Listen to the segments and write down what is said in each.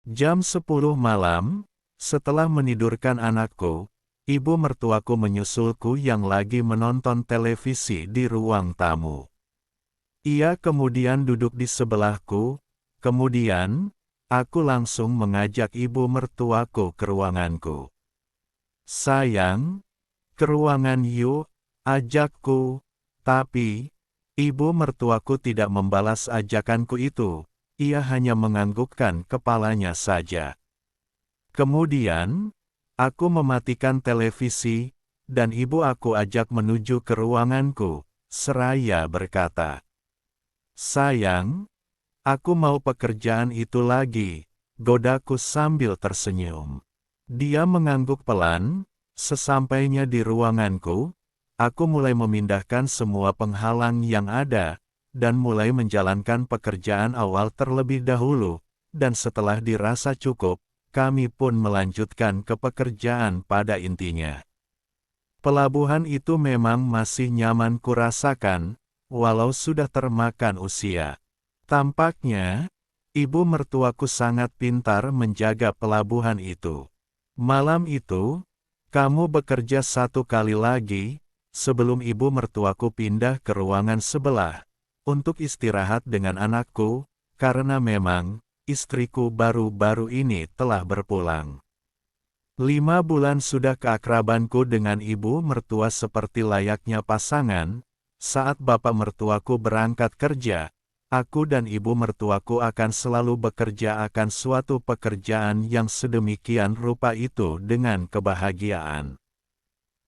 Jam 10 malam, setelah menidurkan anakku, ibu mertuaku menyusulku yang lagi menonton televisi di ruang tamu. Ia kemudian duduk di sebelahku, kemudian, aku langsung mengajak ibu mertuaku ke ruanganku. "Sayang, ke ruangan yuk," ajakku. Tapi, ibu mertuaku tidak membalas ajakanku itu. Ia hanya menganggukkan kepalanya saja. Kemudian, aku mematikan televisi, dan ibu aku ajak menuju ke ruanganku, seraya berkata, "Sayang, aku mau pekerjaan itu lagi," godaku sambil tersenyum. Dia mengangguk pelan. Sesampainya di ruanganku, aku mulai memindahkan semua penghalang yang ada, dan mulai menjalankan pekerjaan awal terlebih dahulu, dan setelah dirasa cukup, kami pun melanjutkan ke pekerjaan pada intinya. Pelabuhan itu memang masih nyaman kurasakan, walau sudah termakan usia. Tampaknya, ibu mertuaku sangat pintar menjaga pelabuhan itu. Malam itu, kamu bekerja satu kali lagi, sebelum ibu mertuaku pindah ke ruangan sebelah, untuk istirahat dengan anakku, karena memang, istriku baru-baru ini telah berpulang. 5 bulan sudah keakrabanku dengan ibu mertua seperti layaknya pasangan. Saat bapak mertuaku berangkat kerja, aku dan ibu mertuaku akan selalu bekerja akan suatu pekerjaan yang sedemikian rupa itu dengan kebahagiaan.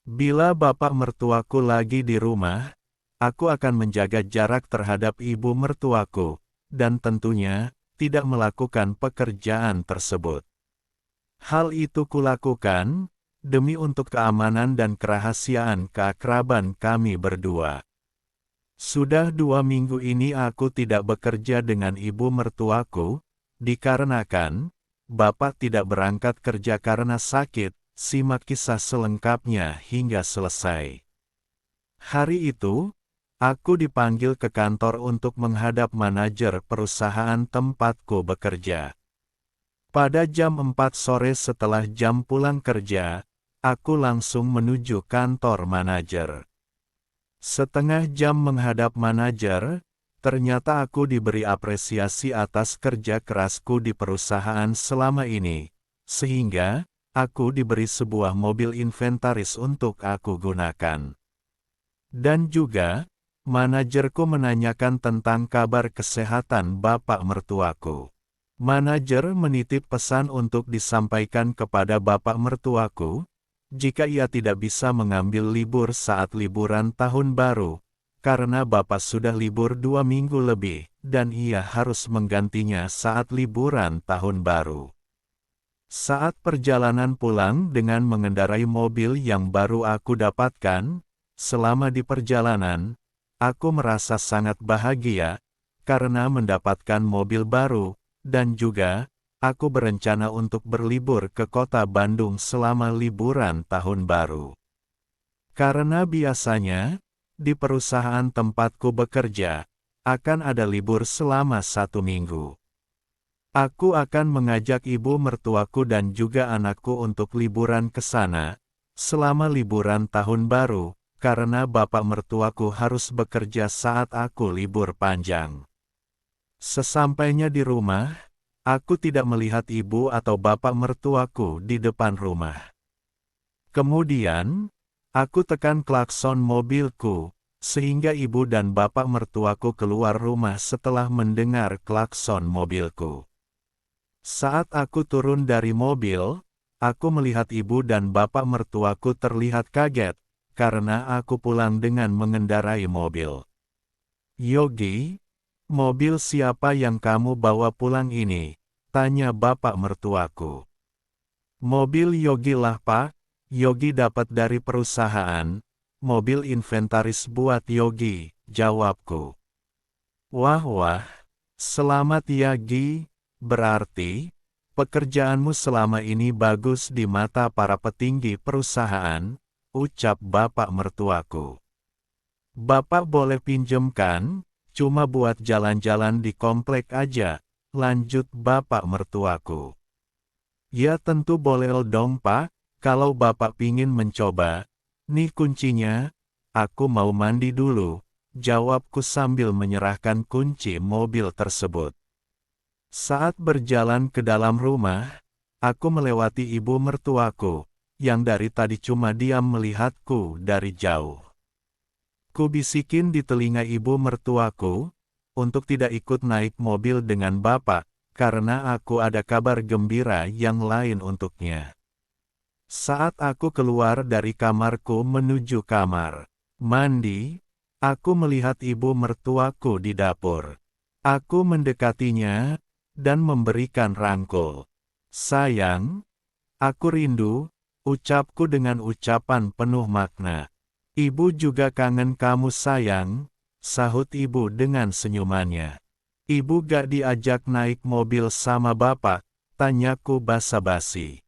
Bila bapak mertuaku lagi di rumah, aku akan menjaga jarak terhadap ibu mertuaku, dan tentunya, tidak melakukan pekerjaan tersebut. Hal itu kulakukan, demi untuk keamanan dan kerahasiaan keakraban kami berdua. Sudah 2 minggu ini aku tidak bekerja dengan ibu mertuaku, dikarenakan, bapak tidak berangkat kerja karena sakit. Simak kisah selengkapnya hingga selesai. Hari itu, aku dipanggil ke kantor untuk menghadap manajer perusahaan tempatku bekerja. Pada jam 4 sore setelah jam pulang kerja, aku langsung menuju kantor manajer. Setengah jam menghadap manajer, ternyata aku diberi apresiasi atas kerja kerasku di perusahaan selama ini, sehingga aku diberi sebuah mobil inventaris untuk aku gunakan. Dan juga, manajerku menanyakan tentang kabar kesehatan bapak mertuaku. Manajer menitip pesan untuk disampaikan kepada bapak mertuaku, jika ia tidak bisa mengambil libur saat liburan tahun baru, karena bapak sudah libur 2 minggu lebih, dan ia harus menggantinya saat liburan tahun baru. Saat perjalanan pulang dengan mengendarai mobil yang baru aku dapatkan, selama di perjalanan, aku merasa sangat bahagia, karena mendapatkan mobil baru, dan juga, aku berencana untuk berlibur ke kota Bandung selama liburan tahun baru. Karena biasanya, di perusahaan tempatku bekerja, akan ada libur selama 1 minggu. Aku akan mengajak ibu mertuaku dan juga anakku untuk liburan ke sana, selama liburan tahun baru, karena bapak mertuaku harus bekerja saat aku libur panjang. Sesampainya di rumah, aku tidak melihat ibu atau bapak mertuaku di depan rumah. Kemudian, aku tekan klakson mobilku, sehingga ibu dan bapak mertuaku keluar rumah setelah mendengar klakson mobilku. Saat aku turun dari mobil, aku melihat ibu dan bapak mertuaku terlihat kaget, karena aku pulang dengan mengendarai mobil. "Yogi, mobil siapa yang kamu bawa pulang ini?" tanya bapak mertuaku. "Mobil Yogi lah Pak, Yogi dapat dari perusahaan, mobil inventaris buat Yogi," jawabku. "Wah wah, selamat ya Gi, berarti, pekerjaanmu selama ini bagus di mata para petinggi perusahaan," ucap bapak mertuaku. "Bapak boleh pinjemkan? Cuma buat jalan-jalan di komplek aja," lanjut bapak mertuaku. Ya tentu boleh dong Pak, kalau Bapak pingin mencoba. Nih kuncinya, aku mau mandi dulu, jawabku sambil menyerahkan kunci mobil tersebut. Saat berjalan ke dalam rumah, aku melewati ibu mertuaku, yang dari tadi cuma diam melihatku dari jauh. Kubisikin di telinga ibu mertuaku, untuk tidak ikut naik mobil dengan Bapak, karena aku ada kabar gembira yang lain untuknya. Saat aku keluar dari kamarku menuju kamar mandi, aku melihat ibu mertuaku di dapur. Aku mendekatinya, dan memberikan rangkul. Sayang, aku rindu, ucapku dengan ucapan penuh makna. Ibu juga kangen kamu sayang, sahut ibu dengan senyumannya. Ibu gak diajak naik mobil sama Bapak, tanyaku basa-basi.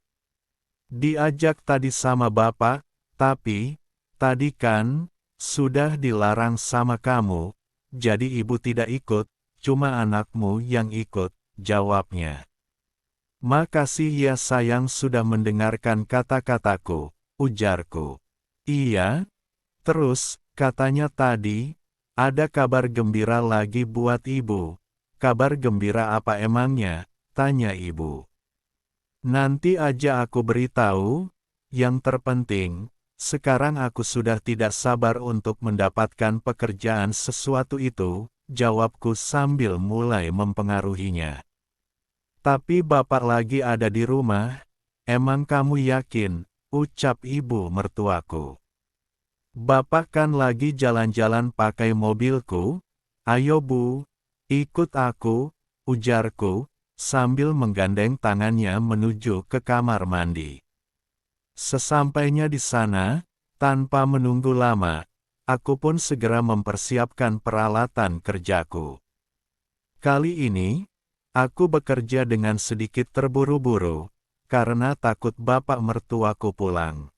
Diajak tadi sama Bapak, tapi, tadi kan, sudah dilarang sama kamu, jadi ibu tidak ikut, cuma anakmu yang ikut, jawabnya. Makasih ya sayang sudah mendengarkan kata-kataku, ujarku. Iya, terus, katanya tadi, ada kabar gembira lagi buat ibu. Kabar gembira apa emangnya? Tanya ibu. Nanti aja aku beritahu, yang terpenting, sekarang aku sudah tidak sabar untuk mendapatkan pekerjaan sesuatu itu, jawabku sambil mulai mempengaruhinya. Tapi Bapak lagi ada di rumah, emang kamu yakin, ucap ibu mertuaku. Bapak kan lagi jalan-jalan pakai mobilku, ayo Bu, ikut aku, ujarku, sambil menggandeng tangannya menuju ke kamar mandi. Sesampainya di sana, tanpa menunggu lama, aku pun segera mempersiapkan peralatan kerjaku. Kali ini, aku bekerja dengan sedikit terburu-buru, karena takut bapak mertuaku pulang.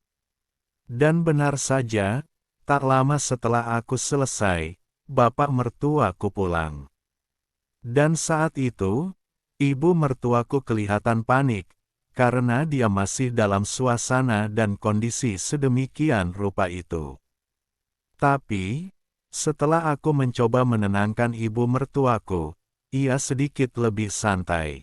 Dan benar saja, tak lama setelah aku selesai, bapak mertuaku pulang. Dan saat itu, ibu mertuaku kelihatan panik, karena dia masih dalam suasana dan kondisi sedemikian rupa itu. Tapi, setelah aku mencoba menenangkan ibu mertuaku, ia sedikit lebih santai.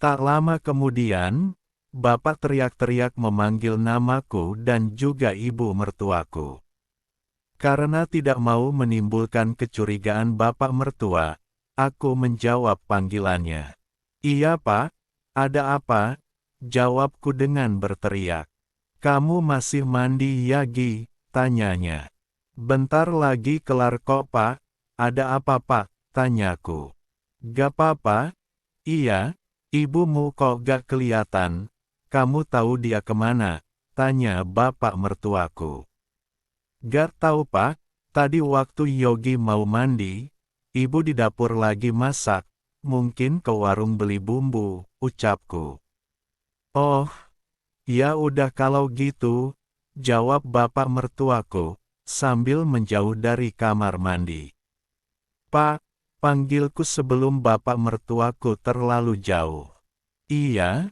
Tak lama kemudian, bapak teriak-teriak memanggil namaku dan juga ibu mertuaku. Karena tidak mau menimbulkan kecurigaan bapak mertua, aku menjawab panggilannya. Iya Pak, ada apa? Jawabku dengan berteriak. Kamu masih mandi ya Gi? Tanyanya. Bentar lagi kelar kok Pak, ada apa Pak? Tanyaku. Gak apa-apa? Iya, ibumu kok gak kelihatan? Kamu tahu dia kemana? Tanya bapak mertuaku. Gak tahu Pak, tadi waktu Yogi mau mandi, ibu di dapur lagi masak, mungkin ke warung beli bumbu, ucapku. Oh, ya udah kalau gitu, jawab bapak mertuaku, sambil menjauh dari kamar mandi. Pak, panggilku sebelum bapak mertuaku terlalu jauh. Iya?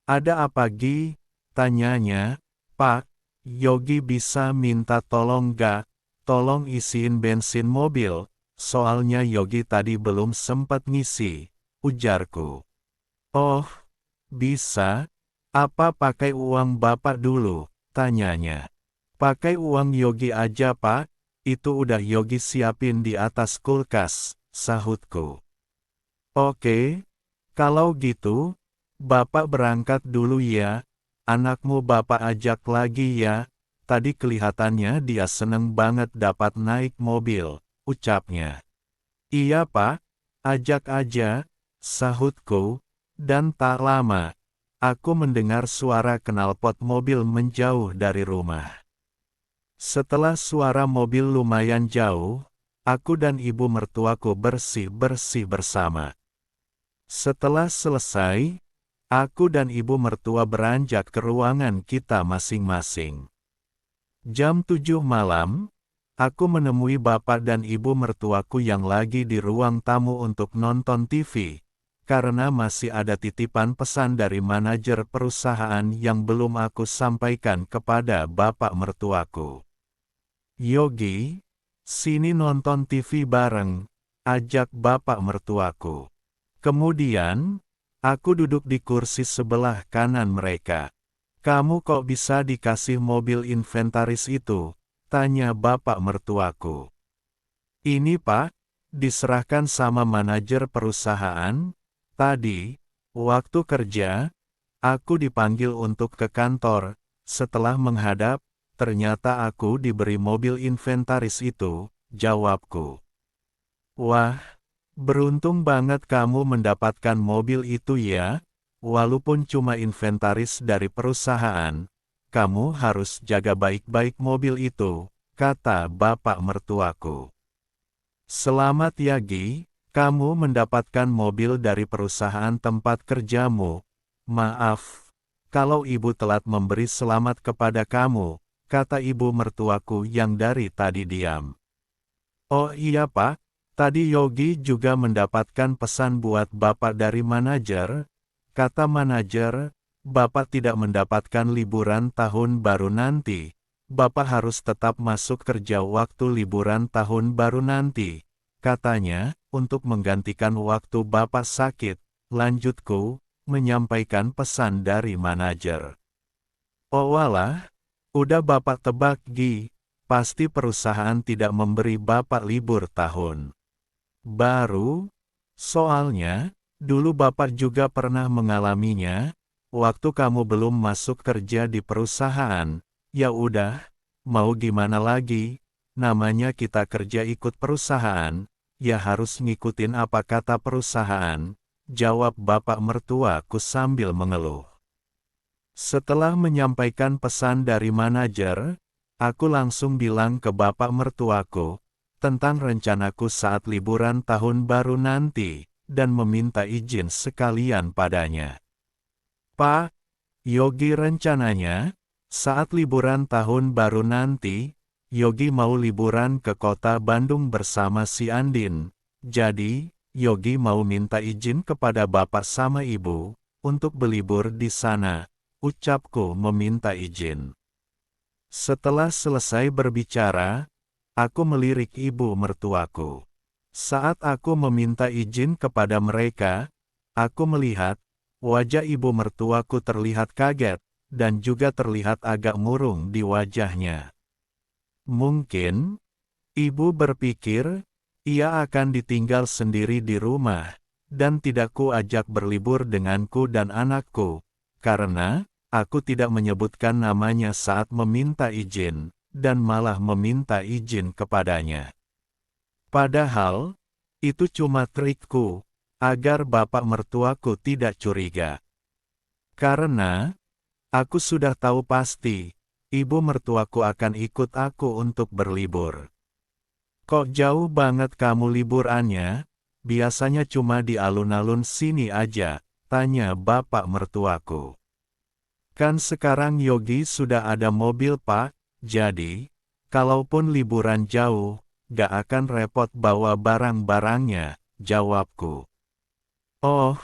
Ada apa Gi? Tanyanya. Pak, Yogi bisa minta tolong gak? Tolong isiin bensin mobil, soalnya Yogi tadi belum sempat ngisi, ujarku. Oh, bisa? Apa pakai uang Bapak dulu? Tanyanya. Pakai uang Yogi aja Pak, itu udah Yogi siapin di atas kulkas, sahutku. Oke, kalau gitu, Bapak berangkat dulu ya, anakmu Bapak ajak lagi ya, tadi kelihatannya dia seneng banget dapat naik mobil, ucapnya. Iya Pak, ajak aja, sahutku, dan tak lama, aku mendengar suara knalpot mobil menjauh dari rumah. Setelah suara mobil lumayan jauh, aku dan ibu mertuaku bersih-bersih bersama. Setelah selesai, aku dan ibu mertua beranjak ke ruangan kita masing-masing. Jam 7 malam, aku menemui bapak dan ibu mertuaku yang lagi di ruang tamu untuk nonton TV, karena masih ada titipan pesan dari manajer perusahaan yang belum aku sampaikan kepada bapak mertuaku. Yogi, sini nonton TV bareng, ajak bapak mertuaku. Kemudian, aku duduk di kursi sebelah kanan mereka. Kamu kok bisa dikasih mobil inventaris itu? Tanya bapak mertuaku. Ini Pak, diserahkan sama manajer perusahaan. Tadi, waktu kerja, aku dipanggil untuk ke kantor. Setelah menghadap, ternyata aku diberi mobil inventaris itu, jawabku. Wah, beruntung banget kamu mendapatkan mobil itu ya. Walaupun cuma inventaris dari perusahaan, kamu harus jaga baik-baik mobil itu, kata bapak mertuaku. Selamat ya Gi, kamu mendapatkan mobil dari perusahaan tempat kerjamu. Maaf, kalau ibu telat memberi selamat kepada kamu, kata ibu mertuaku yang dari tadi diam. Oh iya Pak, tadi Yogi juga mendapatkan pesan buat Bapak dari manajer. Kata manajer, Bapak tidak mendapatkan liburan tahun baru nanti. Bapak harus tetap masuk kerja waktu liburan tahun baru nanti. Katanya, untuk menggantikan waktu Bapak sakit. Lanjutku, menyampaikan pesan dari manajer. Oh walah, udah Bapak tebak Gi, pasti perusahaan tidak memberi Bapak libur tahun baru. Soalnya, dulu Bapak juga pernah mengalaminya, waktu kamu belum masuk kerja di perusahaan. Ya udah, mau gimana lagi, namanya kita kerja ikut perusahaan, ya harus ngikutin apa kata perusahaan, jawab bapak mertuaku sambil mengeluh. Setelah menyampaikan pesan dari manajer, aku langsung bilang ke bapak mertuaku, tentang rencanaku saat liburan tahun baru nanti, dan meminta izin sekalian padanya. Pak, Yogi rencananya, saat liburan tahun baru nanti, Yogi mau liburan ke kota Bandung bersama si Andin. Jadi, Yogi mau minta izin kepada bapak sama ibu, untuk berlibur di sana, ucapku meminta izin. Setelah selesai berbicara, aku melirik ibu mertuaku. Saat aku meminta izin kepada mereka, aku melihat, wajah ibu mertuaku terlihat kaget, dan juga terlihat agak murung di wajahnya. Mungkin, ibu berpikir, ia akan ditinggal sendiri di rumah, dan tidak kuajak berlibur denganku dan anakku, karena, aku tidak menyebutkan namanya saat meminta izin, dan malah meminta izin kepadanya. Padahal, itu cuma trikku, agar bapak mertuaku tidak curiga. Karena, aku sudah tahu pasti, ibu mertuaku akan ikut aku untuk berlibur. Kok jauh banget kamu liburannya? Biasanya cuma di alun-alun sini aja, tanya bapak mertuaku. Kan sekarang Yogi sudah ada mobil Pak, jadi, kalaupun liburan jauh, gak akan repot bawa barang-barangnya, jawabku. Oh,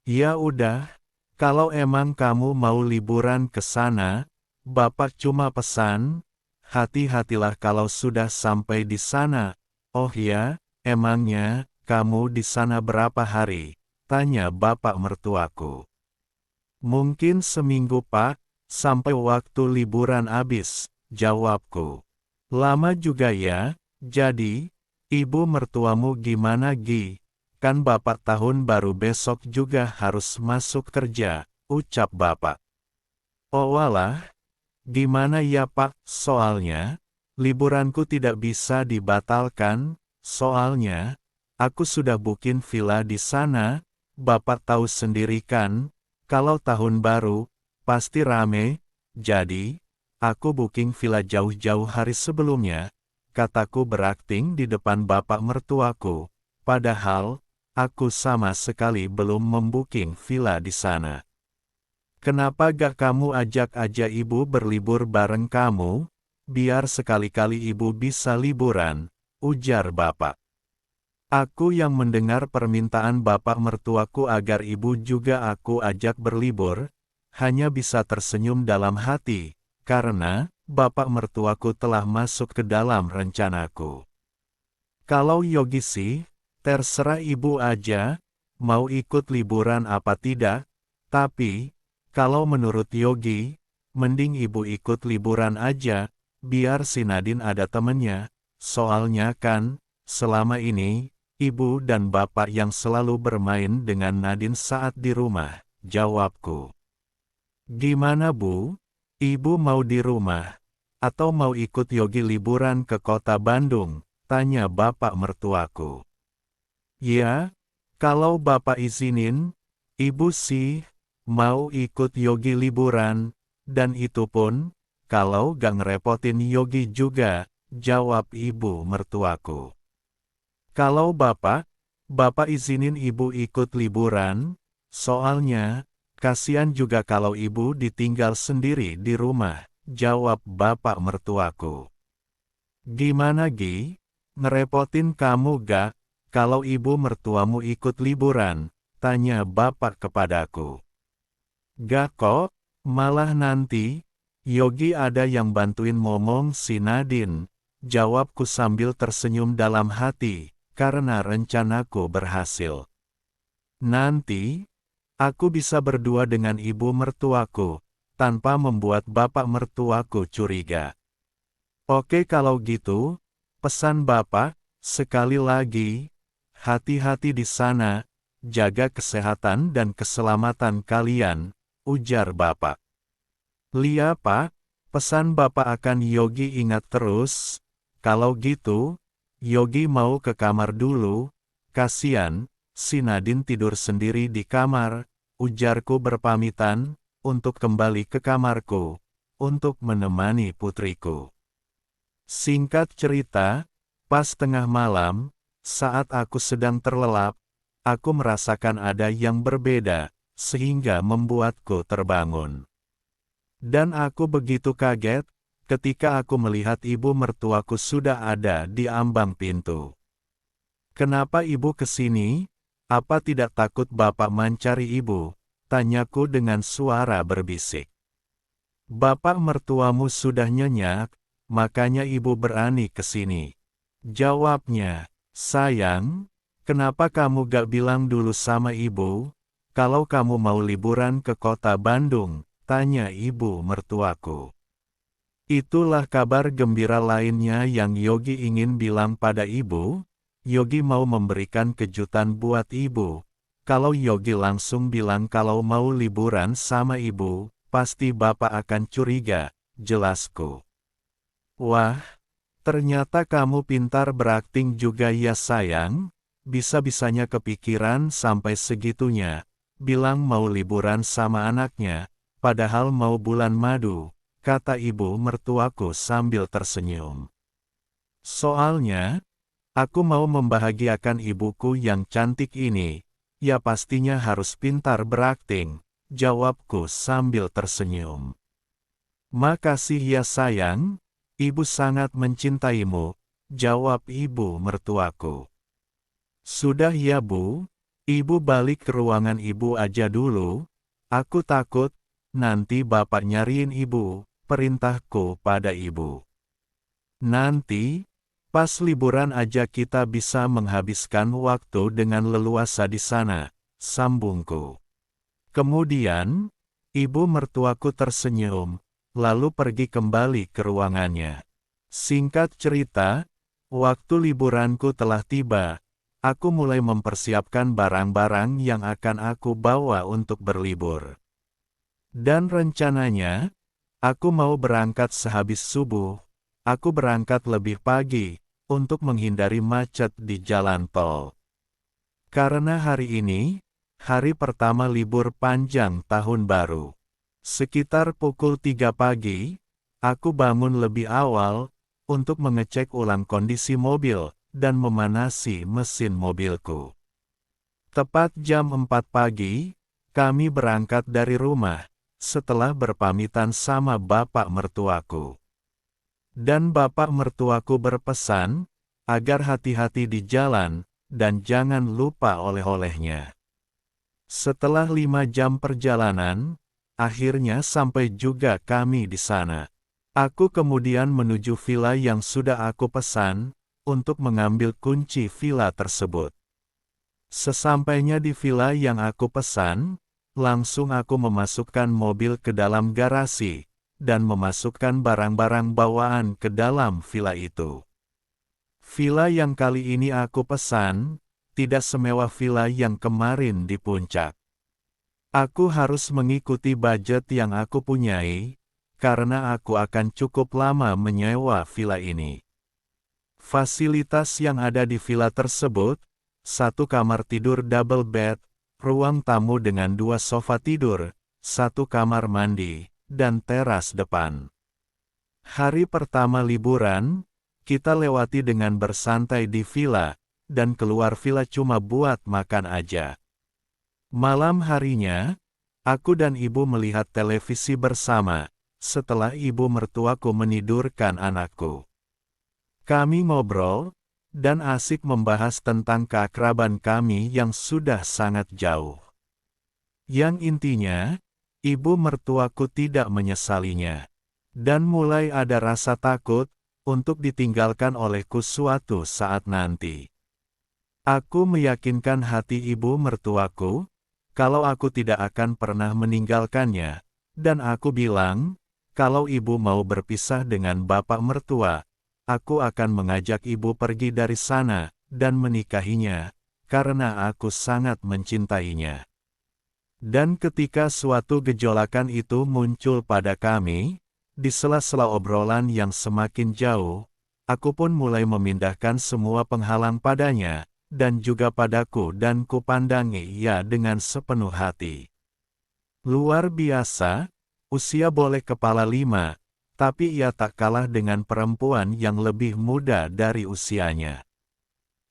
ya udah, kalau emang kamu mau liburan ke sana, Bapak cuma pesan, hati-hatilah kalau sudah sampai di sana. Oh ya, emangnya, kamu di sana berapa hari? Tanya bapak mertuaku. Mungkin seminggu Pak, sampai waktu liburan habis, jawabku. Lama juga ya, jadi, ibu mertuamu gimana Gi? Kan bapak tahun baru besok juga harus masuk kerja, ucap bapak. Oh walah, gimana ya Pak, soalnya, liburanku tidak bisa dibatalkan, soalnya, aku sudah booking villa di sana, bapak tahu sendiri kan, kalau tahun baru, pasti rame, jadi, aku booking villa jauh-jauh hari sebelumnya, kataku berakting di depan bapak mertuaku, padahal, aku sama sekali belum membooking villa di sana. Kenapa gak kamu ajak aja ibu berlibur bareng kamu? Biar sekali-kali ibu bisa liburan, ujar bapak. Aku yang mendengar permintaan bapak mertuaku agar ibu juga aku ajak berlibur, hanya bisa tersenyum dalam hati, karena bapak mertuaku telah masuk ke dalam rencanaku. Kalau Yogi sih, terserah ibu aja, mau ikut liburan apa tidak, tapi, kalau menurut Yogi, mending ibu ikut liburan aja, biar si Nadine ada temennya, soalnya kan, selama ini, ibu dan bapak yang selalu bermain dengan Nadine saat di rumah, jawabku. Gimana Bu? Ibu mau di rumah? Atau mau ikut Yogi liburan ke kota Bandung? Tanya bapak mertuaku. Ya, kalau bapak izinin, ibu sih, mau ikut Yogi liburan, dan itu pun, kalau gak ngerepotin Yogi juga, jawab ibu mertuaku. Kalau bapak izinin ibu ikut liburan, soalnya, kasihan juga kalau ibu ditinggal sendiri di rumah, jawab bapak mertuaku. Gimana Gi? Ngerepotin kamu gak, kalau ibu mertuamu ikut liburan? Tanya bapak kepadaku. Gak kok, malah nanti, Yogi ada yang bantuin ngomong si Nadine, jawabku sambil tersenyum dalam hati, karena rencanaku berhasil. Nanti, aku bisa berdua dengan ibu mertuaku, tanpa membuat bapak mertuaku curiga. Oke kalau gitu, pesan bapak, sekali lagi, hati-hati di sana, jaga kesehatan dan keselamatan kalian, ujar bapak. Lia Pak, pesan bapak akan Yogi ingat terus, kalau gitu, Yogi mau ke kamar dulu, kasian, si Nadine tidur sendiri di kamar, ujarku berpamitan, untuk kembali ke kamarku, untuk menemani putriku. Singkat cerita, pas tengah malam, saat aku sedang terlelap, aku merasakan ada yang berbeda, sehingga membuatku terbangun. Dan aku begitu kaget, ketika aku melihat ibu mertuaku sudah ada di ambang pintu. Kenapa ibu kesini? Apa tidak takut bapak mencari ibu? Tanyaku dengan suara berbisik. Bapak mertuamu sudah nyenyak, makanya ibu berani kesini. Jawabnya, sayang, kenapa kamu gak bilang dulu sama ibu, kalau kamu mau liburan ke kota Bandung? Tanya ibu mertuaku. Itulah kabar gembira lainnya yang Yogi ingin bilang pada ibu. Yogi mau memberikan kejutan buat ibu. Kalau Yogi langsung bilang kalau mau liburan sama ibu, pasti bapak akan curiga, jelasku. Wah, ternyata kamu pintar berakting juga ya sayang, bisa-bisanya kepikiran sampai segitunya, bilang mau liburan sama anaknya. Padahal mau bulan madu, kata ibu mertuaku sambil tersenyum. Soalnya, aku mau membahagiakan ibuku yang cantik ini, ya pastinya harus pintar berakting, jawabku sambil tersenyum. Makasih ya sayang, ibu sangat mencintaimu, jawab ibu mertuaku. Sudah ya Bu, ibu balik ke ruangan ibu aja dulu, aku takut, nanti bapak nyariin ibu, perintahku pada ibu. Nanti, pas liburan aja kita bisa menghabiskan waktu dengan leluasa di sana, sambungku. Kemudian, ibu mertuaku tersenyum, lalu pergi kembali ke ruangannya. Singkat cerita, waktu liburanku telah tiba, aku mulai mempersiapkan barang-barang yang akan aku bawa untuk berlibur. Dan rencananya, aku mau berangkat sehabis subuh. Aku berangkat lebih pagi, untuk menghindari macet di jalan tol. Karena hari ini, hari pertama libur panjang tahun baru. Sekitar pukul 3 pagi, aku bangun lebih awal, untuk mengecek ulang kondisi mobil, dan memanasi mesin mobilku. Tepat jam 4 pagi, kami berangkat dari rumah, setelah berpamitan sama bapak mertuaku. Dan bapak mertuaku berpesan, agar hati-hati di jalan, dan jangan lupa oleh-olehnya. Setelah 5 jam perjalanan, akhirnya sampai juga kami di sana. Aku kemudian menuju villa yang sudah aku pesan, untuk mengambil kunci villa tersebut. Sesampainya di villa yang aku pesan, langsung aku memasukkan mobil ke dalam garasi, dan memasukkan barang-barang bawaan ke dalam villa itu. Villa yang kali ini aku pesan, tidak semewah villa yang kemarin di puncak. Aku harus mengikuti budget yang aku punyai, karena aku akan cukup lama menyewa villa ini. Fasilitas yang ada di villa tersebut, 1 kamar tidur double bed, ruang tamu dengan 2 sofa tidur, 1 kamar mandi, dan teras depan. Hari pertama liburan, kita lewati dengan bersantai di villa, dan keluar villa cuma buat makan aja. Malam harinya, aku dan ibu melihat televisi bersama, setelah ibu mertuaku menidurkan anakku. Kami ngobrol, dan asik membahas tentang keakraban kami yang sudah sangat jauh. Yang intinya, ibu mertuaku tidak menyesalinya. Dan mulai ada rasa takut, untuk ditinggalkan olehku suatu saat nanti. Aku meyakinkan hati ibu mertuaku, kalau aku tidak akan pernah meninggalkannya, dan aku bilang, kalau ibu mau berpisah dengan bapak mertua, aku akan mengajak ibu pergi dari sana, dan menikahinya, karena aku sangat mencintainya. Dan ketika suatu gejolakan itu muncul pada kami, di sela-sela obrolan yang semakin jauh, aku pun mulai memindahkan semua penghalang padanya, dan juga padaku dan kupandangi ia dengan sepenuh hati. Luar biasa, usia boleh kepala 5, tapi ia tak kalah dengan perempuan yang lebih muda dari usianya.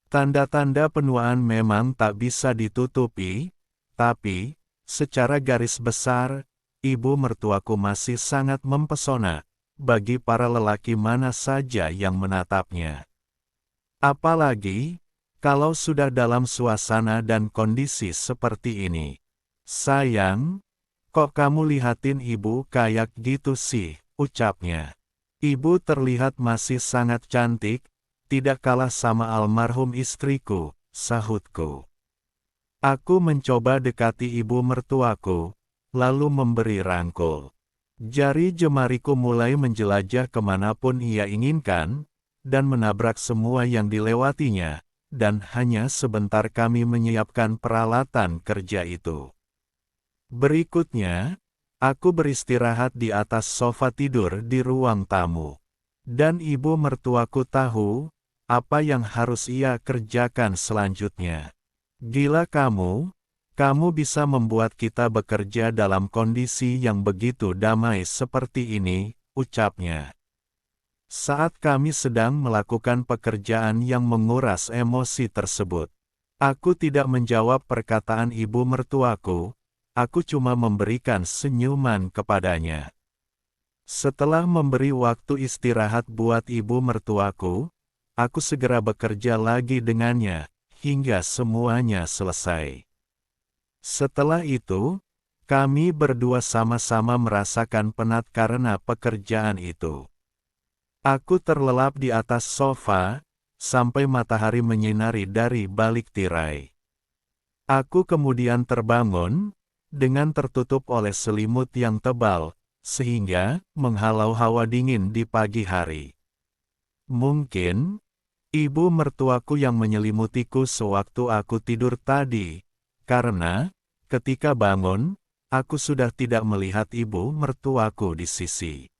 Tanda-tanda penuaan memang tak bisa ditutupi, tapi, secara garis besar, ibu mertuaku masih sangat mempesona, bagi para lelaki mana saja yang menatapnya. Apalagi, kalau sudah dalam suasana dan kondisi seperti ini. Sayang, kok kamu lihatin ibu kayak gitu sih? Ucapnya. Ibu terlihat masih sangat cantik, tidak kalah sama almarhum istriku, sahutku. Aku mencoba dekati ibu mertuaku, lalu memberi rangkul. Jari jemariku mulai menjelajah kemanapun ia inginkan, dan menabrak semua yang dilewatinya, dan hanya sebentar kami menyiapkan peralatan kerja itu. Berikutnya, aku beristirahat di atas sofa tidur di ruang tamu. Dan ibu mertuaku tahu, apa yang harus ia kerjakan selanjutnya. Gila kamu bisa membuat kita bekerja dalam kondisi yang begitu damai seperti ini, ucapnya. Saat kami sedang melakukan pekerjaan yang menguras emosi tersebut. Aku tidak menjawab perkataan ibu mertuaku. Aku cuma memberikan senyuman kepadanya. Setelah memberi waktu istirahat buat ibu mertuaku, aku segera bekerja lagi dengannya, hingga semuanya selesai. Setelah itu, kami berdua sama-sama merasakan penat karena pekerjaan itu. Aku terlelap di atas sofa, sampai matahari menyinari dari balik tirai. Aku kemudian terbangun, dengan tertutup oleh selimut yang tebal, sehingga menghalau hawa dingin di pagi hari. Mungkin, ibu mertuaku yang menyelimutiku sewaktu aku tidur tadi, karena, ketika bangun, aku sudah tidak melihat ibu mertuaku di sisi.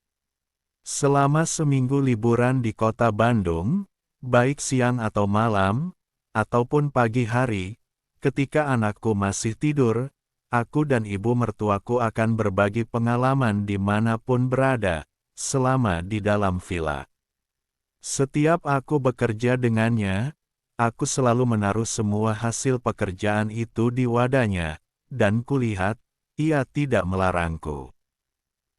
Selama seminggu liburan di kota Bandung, baik siang atau malam, ataupun pagi hari, ketika anakku masih tidur, aku dan ibu mertuaku akan berbagi pengalaman dimanapun berada, selama di dalam villa. Setiap aku bekerja dengannya, aku selalu menaruh semua hasil pekerjaan itu di wadahnya, dan kulihat, ia tidak melarangku.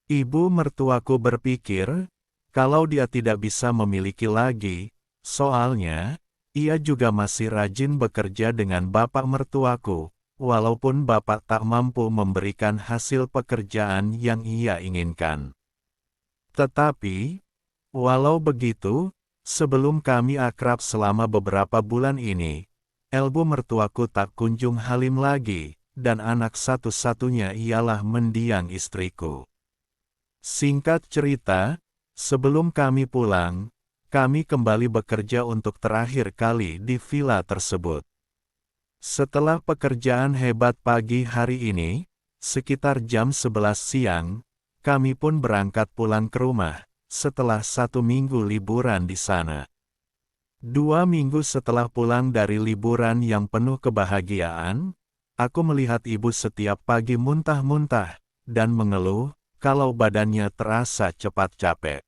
Ibu mertuaku berpikir, kalau dia tidak bisa memiliki lagi, soalnya, Ia juga masih rajin bekerja dengan bapak mertuaku, walaupun bapak tak mampu memberikan hasil pekerjaan yang ia inginkan. Tetapi, walau begitu, sebelum kami akrab selama beberapa bulan ini, Elbu mertuaku tak kunjung halim lagi, dan anak satu-satunya ialah mendiang istriku. Singkat cerita, sebelum kami pulang, kami kembali bekerja untuk terakhir kali di villa tersebut. Setelah pekerjaan hebat pagi hari ini, sekitar jam 11 siang, kami pun berangkat pulang ke rumah, setelah 1 minggu liburan di sana. 2 minggu setelah pulang dari liburan yang penuh kebahagiaan, aku melihat ibu setiap pagi muntah-muntah, dan mengeluh, kalau badannya terasa cepat capek.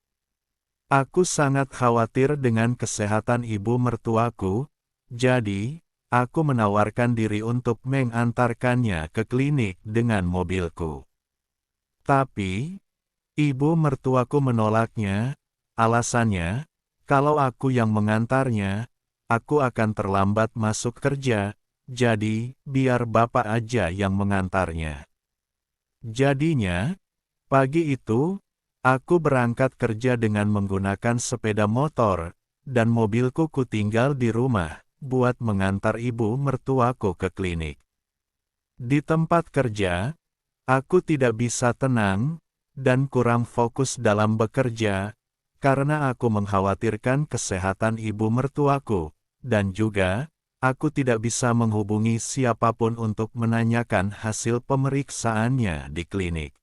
Aku sangat khawatir dengan kesehatan ibu mertuaku, jadi, aku menawarkan diri untuk mengantarkannya ke klinik dengan mobilku. Tapi, ibu mertuaku menolaknya, alasannya, kalau aku yang mengantarnya, aku akan terlambat masuk kerja, jadi, biar bapak aja yang mengantarnya. Jadinya, pagi itu, aku berangkat kerja dengan menggunakan sepeda motor, dan mobilku kutinggal di rumah, buat mengantar ibu mertuaku ke klinik. Di tempat kerja, aku tidak bisa tenang, dan kurang fokus dalam bekerja, karena aku mengkhawatirkan kesehatan ibu mertuaku, dan juga, aku tidak bisa menghubungi siapapun untuk menanyakan hasil pemeriksaannya di klinik.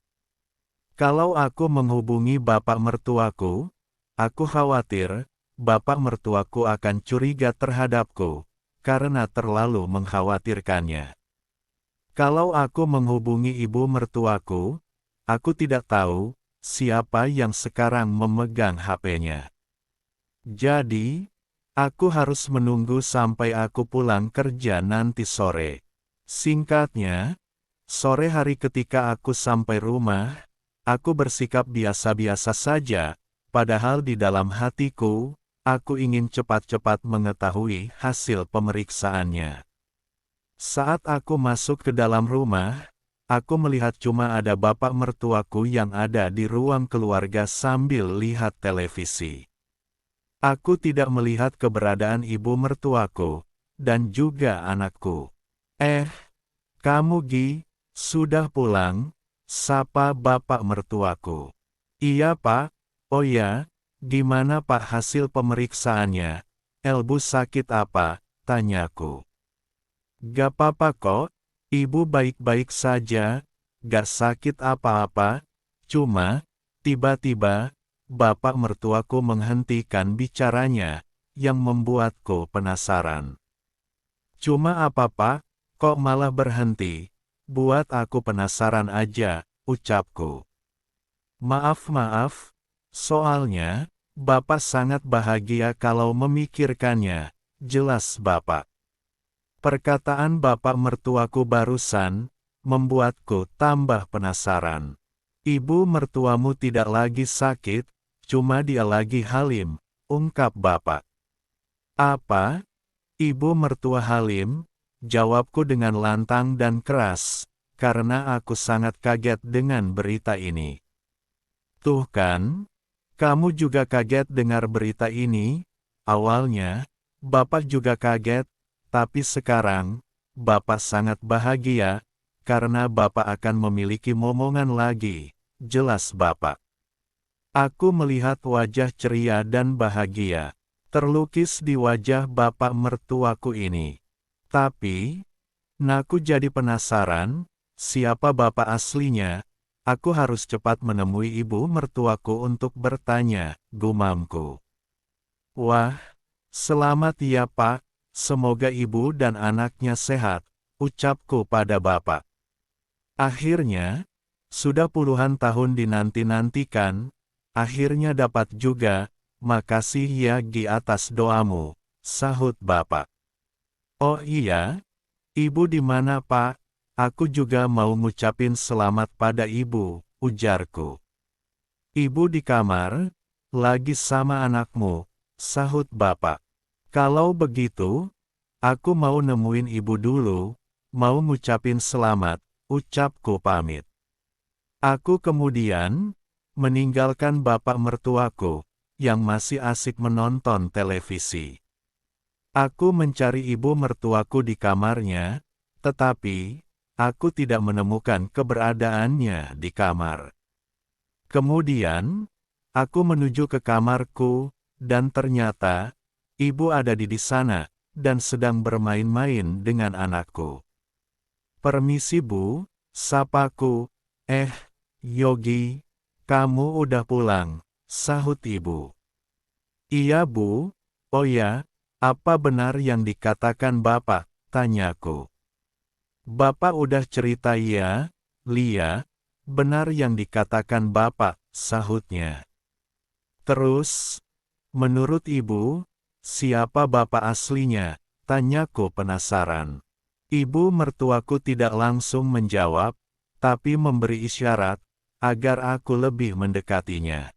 Kalau aku menghubungi bapak mertuaku, aku khawatir, bapak mertuaku akan curiga terhadapku, karena terlalu mengkhawatirkannya. Kalau aku menghubungi ibu mertuaku, aku tidak tahu, siapa yang sekarang memegang HP-nya. Jadi, aku harus menunggu sampai aku pulang kerja nanti sore. Singkatnya, sore hari ketika aku sampai rumah, aku bersikap biasa-biasa saja, padahal di dalam hatiku, aku ingin cepat-cepat mengetahui hasil pemeriksaannya. Saat aku masuk ke dalam rumah, aku melihat cuma ada bapak mertuaku yang ada di ruang keluarga sambil lihat televisi. Aku tidak melihat keberadaan ibu mertuaku, dan juga anakku. Kamu sudah pulang? Sapa bapak mertuaku. Iya pak, oh ya, gimana pak hasil pemeriksaannya? Elbu sakit apa? Tanyaku. Gak apa-apa kok, ibu baik-baik saja, gak sakit apa-apa, cuma, tiba-tiba, bapak mertuaku menghentikan bicaranya, yang membuatku penasaran. Cuma apa pak, kok malah berhenti? Buat aku penasaran aja, ucapku. Maaf, soalnya, bapak sangat bahagia kalau memikirkannya, jelas bapak. Perkataan bapak mertuaku barusan, membuatku tambah penasaran. Ibu mertuamu tidak lagi sakit, cuma dia lagi halim, ungkap bapak. Apa? Ibu mertua halim? Jawabku dengan lantang dan keras, karena aku sangat kaget dengan berita ini. Tuh kan, kamu juga kaget dengar berita ini? Awalnya, Bapak juga kaget, tapi sekarang, Bapak sangat bahagia, karena Bapak akan memiliki momongan lagi, jelas Bapak. Aku melihat wajah ceria dan bahagia, terlukis di wajah Bapak mertuaku ini. Tapi, aku jadi penasaran, siapa bapak aslinya? Aku harus cepat menemui ibu mertuaku untuk bertanya, gumamku. Wah, selamat ya pak, semoga ibu dan anaknya sehat, ucapku pada bapak. Akhirnya, sudah puluhan tahun dinanti-nantikan, akhirnya dapat juga, makasih ya Gi atas doamu, sahut bapak. Oh iya, ibu di mana pak? Aku juga mau ngucapin selamat pada ibu, ujarku. Ibu di kamar, lagi sama anakmu, sahut bapak. Kalau begitu, aku mau nemuin ibu dulu, mau ngucapin selamat, ucapku pamit. Aku kemudian meninggalkan bapak mertuaku, yang masih asik menonton televisi. Aku mencari ibu mertuaku di kamarnya, tetapi aku tidak menemukan keberadaannya di kamar. Kemudian, aku menuju ke kamarku, dan ternyata ibu ada di sana dan sedang bermain-main dengan anakku. "Permisi Bu," sapaku. Yogi, kamu udah pulang," sahut ibu. "Iya Bu, oh ya, apa benar yang dikatakan Bapak?" tanyaku. "Bapak udah cerita ya, Lia, benar yang dikatakan Bapak," sahutnya. "Terus, menurut Ibu, siapa Bapak aslinya?" tanyaku penasaran. Ibu mertuaku tidak langsung menjawab, tapi memberi isyarat, agar aku lebih mendekatinya.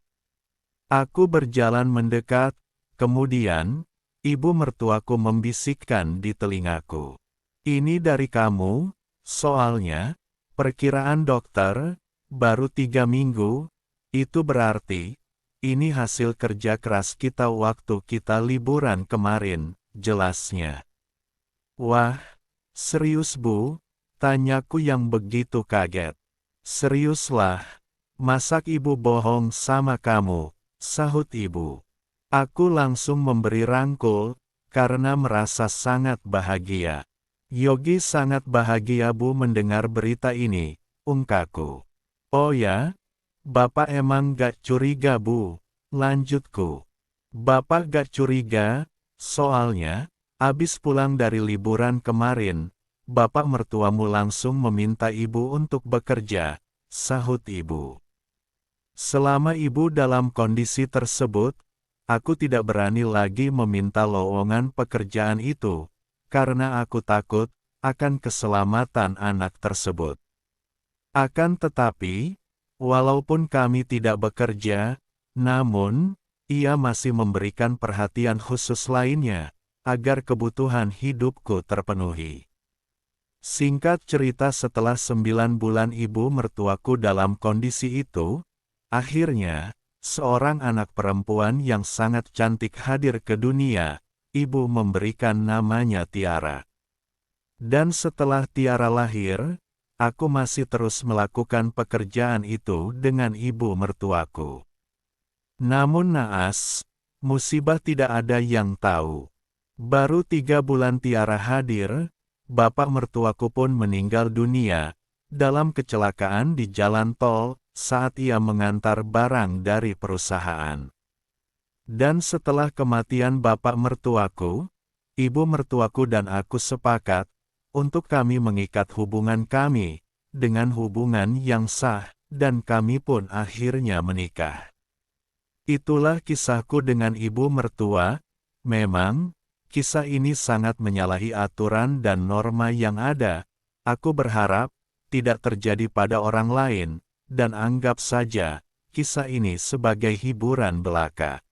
Aku berjalan mendekat, kemudian, ibu mertuaku membisikkan di telingaku. "Ini dari kamu, soalnya, perkiraan dokter, baru 3 minggu, itu berarti, ini hasil kerja keras kita waktu kita liburan kemarin," jelasnya. "Wah, serius Bu?" tanyaku yang begitu kaget. "Seriuslah, masak ibu bohong sama kamu?" sahut ibu. Aku langsung memberi rangkul, karena merasa sangat bahagia. "Yogi sangat bahagia Bu mendengar berita ini," ungkapku. "Oh ya? Bapak emang gak curiga Bu?" lanjutku. "Bapak gak curiga, soalnya, abis pulang dari liburan kemarin, bapak mertuamu langsung meminta ibu untuk bekerja," sahut ibu. "Selama ibu dalam kondisi tersebut, aku tidak berani lagi meminta lowongan pekerjaan itu, karena aku takut akan keselamatan anak tersebut. Akan tetapi, walaupun kami tidak bekerja, namun, ia masih memberikan perhatian khusus lainnya, agar kebutuhan hidupku terpenuhi." Singkat cerita, setelah 9 bulan ibu mertuaku dalam kondisi itu, akhirnya, seorang anak perempuan yang sangat cantik hadir ke dunia. Ibu memberikan namanya Tiara. Dan setelah Tiara lahir, aku masih terus melakukan pekerjaan itu dengan ibu mertuaku. Namun naas, musibah tidak ada yang tahu. Baru 3 bulan Tiara hadir, bapak mertuaku pun meninggal dunia, dalam kecelakaan di jalan tol, saat ia mengantar barang dari perusahaan. Dan setelah kematian bapak mertuaku, ibu mertuaku dan aku sepakat, untuk kami mengikat hubungan kami, dengan hubungan yang sah, dan kami pun akhirnya menikah. Itulah kisahku dengan ibu mertua. Memang, kisah ini sangat menyalahi aturan dan norma yang ada. Aku berharap tidak terjadi pada orang lain, dan anggap saja kisah ini sebagai hiburan belaka.